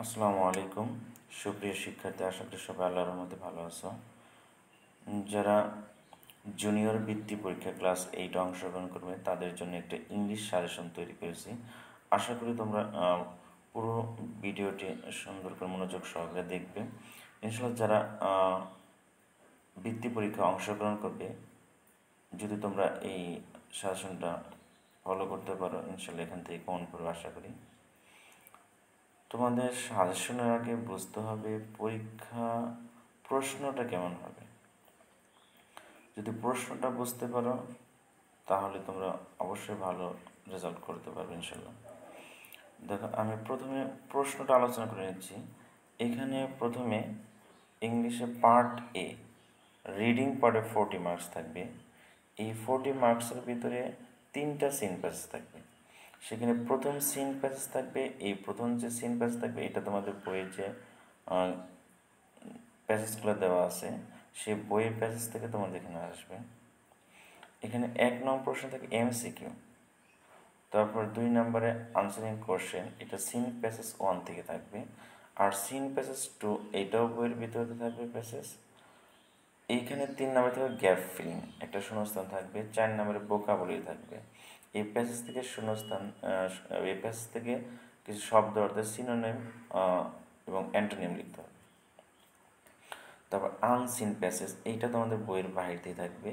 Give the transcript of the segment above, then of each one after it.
আসসালামু আলাইকুম সুপ্রিয় শিক্ষার্থী, আশা করি সবাই আল্লাহর রহমতে ভালো আছো। যারা জুনিয়র বৃত্তি পরীক্ষা ক্লাস 8 অংশগ্রহণ করবে তাদের জন্য একটা ইংলিশ সাজেশন তৈরি করেছি। আশা করি তোমরা পুরো ভিডিওটি সুন্দর করে মনোযোগ সহকারে দেখবে। ইনশাআল্লাহ যারা বৃত্তি পরীক্ষা অংশগ্রহণ করবে, যদি তোমরা এই সাজেশনটা ফলো করতে পারো, ইনশাআল্লাহ এখান থেকে কমন পড়বে আশা করি। তোমাদের সাজেশনের আগে বুঝতে হবে পরীক্ষা প্রশ্নটা কেমন হবে। যদি প্রশ্নটা বুঝতে পারো তাহলে তোমরা অবশ্যই ভালো রেজাল্ট করতে পারবে ইনশাল্লাহ। দেখো, আমি প্রথমে প্রশ্নটা আলোচনা করে নিচ্ছি। এখানে প্রথমে ইংলিশে পার্ট এ রিডিং পার্টে 40 মার্কস থাকবে। এই 40 মার্কসের ভিতরে 3টা সিন প্যাসেজ থাকবে। সেখানে প্রথম সিন প্যাসেজ থাকবে, এই প্রথম যে সিন প্যাসেজ থাকবে এটা তোমাদের বইয়ের যে প্যাসেজগুলো দেওয়া আছে সেই বইয়ের প্যাসেজ থেকে তোমাদের এখানে আসবে। এখানে 1 নং প্রশ্ন থাকে এমসিকিউ, তারপর 2 নম্বরে আনসারিং কোশ্চেন, এটা সিন প্যাসেজ 1 থেকে থাকবে। আর সিন প্যাসেজ 2 এইটাও বইয়ের ভিতরে থাকবে প্যাসেজ। এইখানে 3 নম্বরে থাকবে গ্যাপ ফিলিং, একটা শূন্যস্থান থাকবে। 4 নম্বরে ভোকাবুলারি থাকবে। এই প্যাসেজ থেকে শূন্যস্থান, এই প্যাসেজ থেকে কিছু শব্দ অর্থে সিনোনিম এবং অ্যান্টোনিম লিখতে হবে। তারপর আনসিন প্যাসেজ, এইটা তোমাদের বইয়ের বাহিরতেই থাকবে,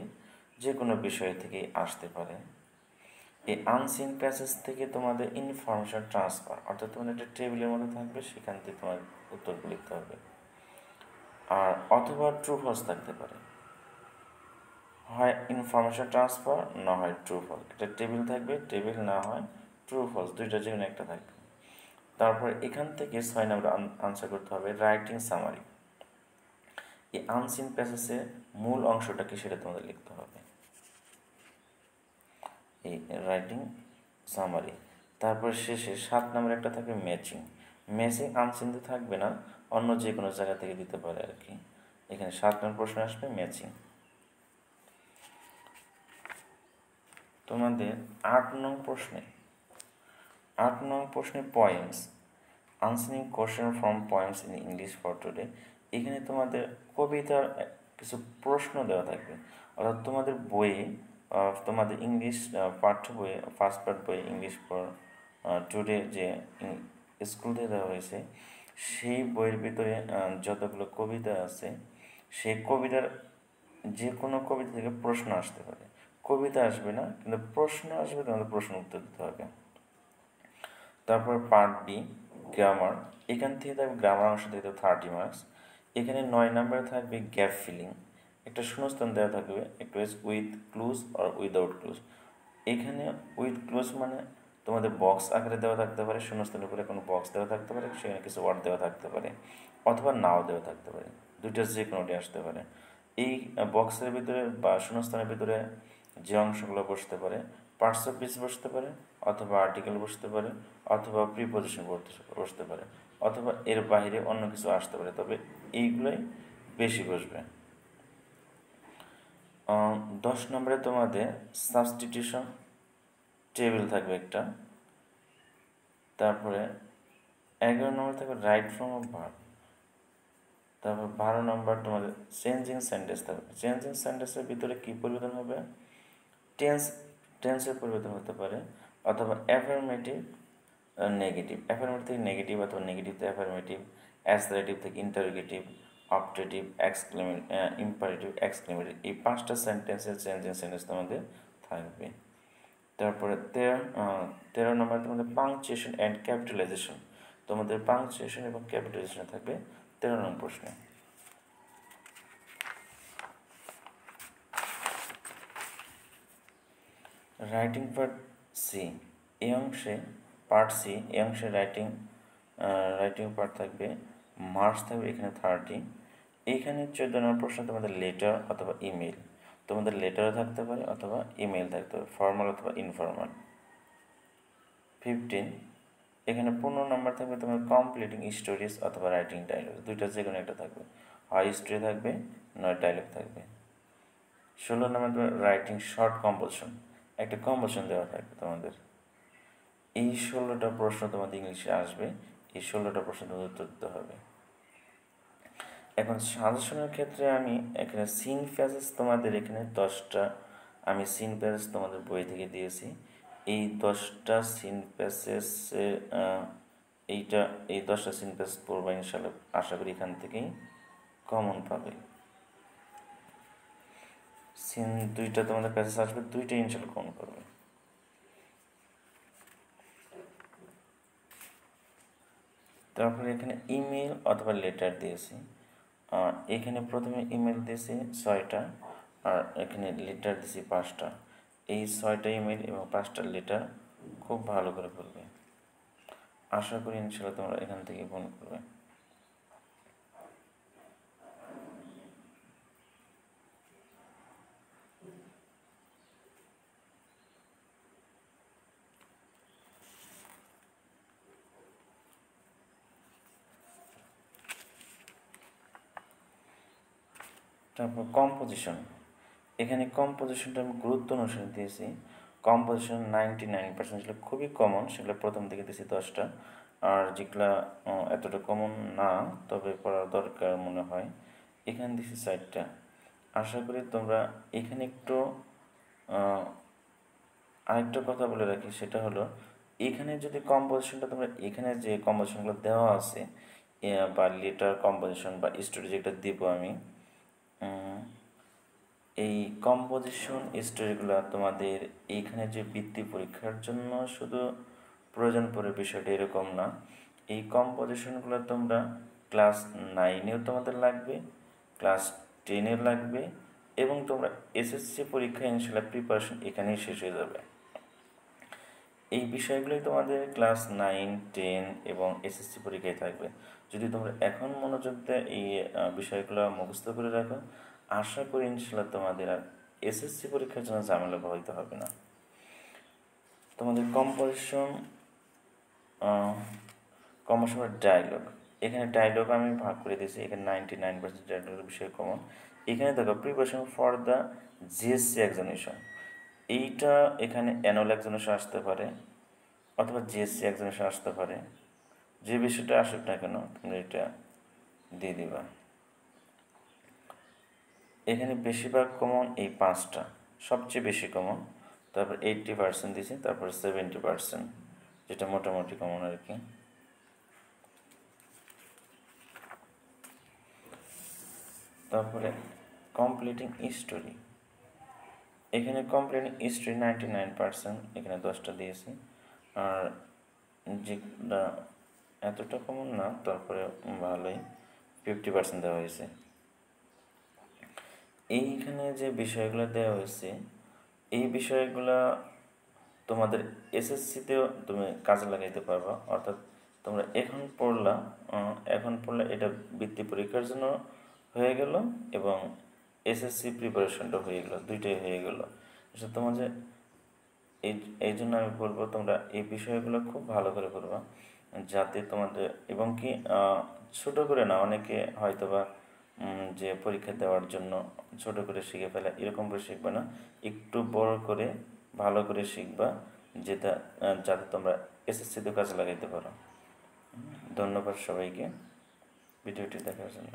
যে কোনো বিষয় থেকেই আসতে পারে। এই আনসিন প্যাসেজ থেকে তোমাদের ইনফরমেশন ট্রান্সফার, অর্থাৎ তোমাদের একটা টেবিলের মধ্যে থাকবে, সেখান থেকে তোমার উত্তরগুলো লিখতে হবে। আর অথবা ট্রু ফলস থাকতে পারে, হয় ইনফরমেশন ট্রান্সফার না হয় ট্রু ফলস। একটা টেবিল থাকবে, টেবিল না হয় ট্রু ফলস, দুইটা যে কোনো একটা থাকবে। তারপর এখান থেকে 6 নম্বর আনসার করতে হবে রাইটিং সামারি। এই আনসিন প্যাসেজে মূল অংশটা কি সেটা তোমাদের লিখতে হবে, এই রাইটিং সামারি। তারপর শেষে 7 নম্বরে একটা থাকবে ম্যাচিং। ম্যাচিং আনসিনতে থাকবে না, অন্য যে কোনো জায়গা থেকে দিতে পারে আর কি। এখানে 7 নম্বর প্রশ্ন আসবে ম্যাচিং। তোমাদের 8 নং প্রশ্নে poems, answering question from poems in English for today. এখানে তোমাদের কবিতার কিছু প্রশ্ন দেওয়া থাকবে। অর্থাৎ তোমাদের বইয়ে, তোমাদের ইংলিশ পাঠ্য বইয়ে, ফার্স্ট পার্ট বইয়ে ইংলিশ ফর টুডে যে স্কুল থেকে দেওয়া হয়েছে, সেই বইয়ের ভিতরে যতগুলো কবিতা আছে, সেই কবিতার যে কোনো কবিতা থেকে প্রশ্ন আসতে পারে। কবিতা আসবে না, কিন্তু প্রশ্ন আসবে, তোমাদের প্রশ্ন উত্তর দিতে হবে। তারপর পার্ট বি গ্রামার, এখান থেকে থাকবে গ্রামার অংশ থেকে 30 মার্কস। এখানে 9 নম্বরে থাকবে গ্যাপ ফিলিং, একটা শূন্যস্থান দেওয়া থাকবে, একটু উইথ ক্লুজ আর উইদাউট ক্লুজ। এখানে উইথ ক্লুজ মানে তোমাদের বক্স আকারে দেওয়া থাকতে পারে, শূন্যস্থানের উপরে কোনো বক্স দেওয়া থাকতে পারে, সেখানে কিছু ওয়ার্ড দেওয়া থাকতে পারে, অথবা নাও দেওয়া থাকতে পারে, দুইটা যে কোনোটি আসতে পারে। এই বক্সের ভিতরে বা শূন্যস্থানের ভিতরে যে অংশগুলো বসতে পারে, পার্টস অফ স্পিচ বসতে পারে, অথবা আর্টিকেল বসতে পারে, অথবা প্রিপোজিশন বসতে পারে, অথবা এর বাইরে অন্য কিছু আসতে পারে, তবে এইগুলোই বেশি বসবে। 10 নম্বরে তোমাদের সাবস্টিটিউশন টেবিল থাকবে একটা। তারপরে 11 নম্বর থাকবে রাইট ফর্ম অফ ভার্ব। তারপর 12 নম্বর তোমাদের চেঞ্জিং সেন্টেন্স থাকবে। চেঞ্জিং সেন্টেন্সের ভিতরে কী পরিবর্তন হবে, টেন্স, টেন্সের পরিবর্তন হতে পারে, অথবা অ্যাফার্মেটিভ নেগেটিভ, অ্যাফার্মেটিভ থেকে নেগেটিভ, অথবা নেগেটিভ থেকে অ্যাফার্মেটিভ, অ্যাসলারেটিভ থেকে ইন্টারোগেটিভ, অপটেটিভ, ইম্পারেটিভ, এক্সক্লেমেটিভ। এই 5টা সেন্টেন্সের চেঞ্জিং সেন্টেন্স তোমাদের থাকবে। তারপরে 13 নম্বরে তোমাদের পাংচুয়েশন অ্যান্ড ক্যাপিটালাইজেশন, তোমাদের পাংচুয়েশন এবং ক্যাপিটালাইজেশন থাকবে 13 নম্বর প্রশ্নে। রাইটিং পার্ট সি, এই অংশে পার্ট সি, এই অংশে রাইটিং পার্ট থাকবে, মার্কস থাকবে এখানে 30। এইখানে 14 নম্বর প্রশ্ন তোমাদের লেটার অথবা ইমেল, তোমাদের লেটারও থাকতে পারে অথবা ইমেল থাকতে পারে, ফর্মাল অথবা ইনফর্মাল। 15, এখানে 15 নম্বর থাকবে তোমার কমপ্লিটিং স্টোরিজ অথবা রাইটিং ডায়লগ, দুইটা যে কোনো একটা থাকবে, হয় স্টোরি থাকবে নয় ডায়লগ থাকবে। 16 নম্বর তোমার রাইটিং শর্ট কম্পোজিশন, একটা কম্পোজিশন দেওয়া থাকবে তোমাদের। এই 16টা প্রশ্ন তোমাদের ইংলিশে আসবে। এই 16টা প্রশ্নের উত্তর দিতে হবে। এখন সাজেশনের ক্ষেত্রে আমি এখানে সিন প্যাসেজ তোমাদের এখানে 10টা আমি সিন প্যাসেজ তোমাদের বই থেকে দিয়েছি। এই 10টা সিন প্যাসেজে এই 10টা সিন প্যাসেজ পড়বা ইনশাল্লাহ, আশা করি এখান থেকেই কমন পাবে। সিন 2টা তোমাদের প্যাসেজ আসবে, 2টাই ইনশাল্লাহ কমন করবে। তারপরে এখানে ইমেল অথবা লেটার দিয়েছি। এখানে প্রথমে ইমেল দিয়েছি 6টা, আর এখানে লেটার দিয়েছি 5টা। এই 6টা ইমেল এবং 5টা লেটার খুব ভালো করে পড়বে, আশা করি ইনশাল্লাহ তোমরা এখান থেকে ফোন করবে। তারপর কম্পোজিশন, এখানে কম্পোজিশনটা আমি গুরুত্ব অনুসারে দিয়েছি। কম্পোজিশন 99% যেগুলো খুবই কমন সেগুলো প্রথম দিকে দিয়েছি 10টা, আর যেগুলো এতটা কমন না তবে পড়ার দরকার মনে হয় এখানে দিয়েছি 4টা। আশা করি তোমরা এখানে একটু আরেকটা কথা বলে রাখি, সেটা হলো এখানে যদি কম্পোজিশনটা তোমরা এখানে যে কম্পোজিশনগুলো দেওয়া আছে বা লেটার কম্পোজিশন বা স্টোরি যেটা দিব আমি, এই কম্পোজিশন স্টোরিগুলো তোমাদের এইখানে যে বৃত্তি পরীক্ষার জন্য শুধু প্রয়োজন পড়ে বিষয়টা এরকম না। এই কম্পোজিশনগুলো তোমরা ক্লাস 9এও তোমাদের লাগবে, ক্লাস 10এও লাগবে, এবং তোমরা এসএসসি পরীক্ষা ইনশাল্লাহ প্রিপারেশন এখানেই শেষ হয়ে যাবে। এই বিষয়গুলোই তোমাদের ক্লাস 9, 10 এবং এসএসসি পরীক্ষায় থাকবে। যদি তোমরা এখন মনোযোগ দেয় এই বিষয়গুলো মুখস্থ করে রাখো, আশা করি ইনশাল্লাহ তোমাদের আর এসএসসি পরীক্ষার জন্য ঝামেলা পোহাইতে হবে না। তোমাদের কম্পোজিশন ডায়লগ, এখানে ডায়লগ আমি ভাগ করে দিয়েছি। এখানে 99% ডায়লগের বিষয় কমন। এখানে দেখো preparation for the GSC examination, এইটা এখানে অ্যানুয়াল এক্সামিনেশন আসতে পারে অথবা জিএসসি এক্সামিনেশন আসতে পারে। যে বিষয়টা আসুক না কেন তুমি এটা দিয়ে দিবা। এখানে বেশিরভাগ কমন এই 5টা, সবচেয়ে বেশি কমন। তারপর 80% দিয়েছি, তারপর 70%, যেটা মোটামুটি কমন আর কি। তারপরে কমপ্লিটিং স্টোরি, এখানে কমপ্লিটিং স্টোরি 99%, এখানে 10টা দিয়েছি। আর যেটা এতটা কমন না তারপরে ভালোই 50% দেওয়া হয়েছে। এইখানে যে বিষয়গুলো দেওয়া হয়েছে এই বিষয়গুলো তোমাদের এসএসসিতেও তুমি কাজে লাগাইতে পারবা। অর্থাৎ তোমরা এখন পড়লে এটা বৃত্তি পরীক্ষার জন্য হয়ে গেল এবং এসএসসি প্রিপারেশনটা হয়ে গেল, দুইটাই হয়ে গেল। তোমাদের এই জন্য আমি বলবো তোমরা এই বিষয়গুলো খুব ভালো করে করবা, যাতে তোমাদের এবং কি ছোট করে না, অনেকে হয়তোবা যে পরীক্ষা দেওয়ার জন্য ছোট করে শিখে ফেলে, এরকম করে শিখবে না, একটু বড় করে ভালো করে শিখবা, যাতে তোমরা এসএসসিতে কাজে লাগাইতে পারো। ধন্যবাদ সবাইকে ভিডিওটি দেখার জন্য।